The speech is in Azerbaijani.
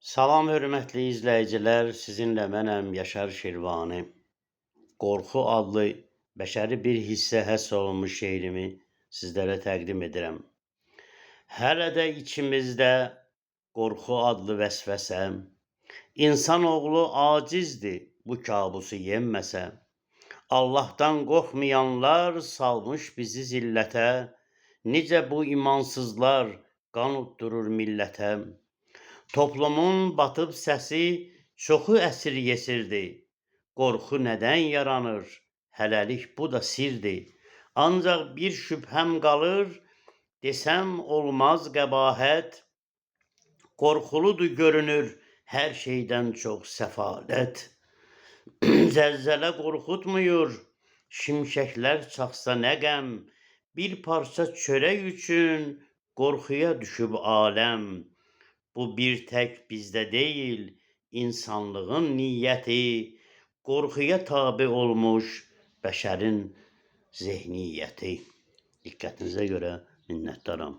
Salam hörmətli izləyicilər, sizinlə mənəm Yaşar Şirvani. Qorxu adlı bəşəri bir hissə həsr olunmuş şeirimi sizlərə təqdim edirəm. Hələ də içimizdə qorxu adlı vəsvəsə, İnsanoğlu acizdir bu kabusu yenməsə. Allahdan qorxmayanlar salmış bizi zillətə, necə bu imansızlar qan utdurur millətə. Toplumun batıb səsi çoxu əsir yesirdir. Qorxu nədən yaranır? Hələlik bu da sirdir. Ancaq bir şübhəm qalır, desəm olmaz qəbahət. Qorxuludur görünür hər şeydən çox səfalət. Zəlzələ qorxutmuyur, şimşəklər çaxsa nə qəm. Bir parça çörək üçün qorxuya düşüb aləm. Bu bir tək bizdə deyil, insanlığın niyyəti, qorxuya tabe olmuş bəşərin zehniyyəti. Diqqətinizə görə minnətdaram.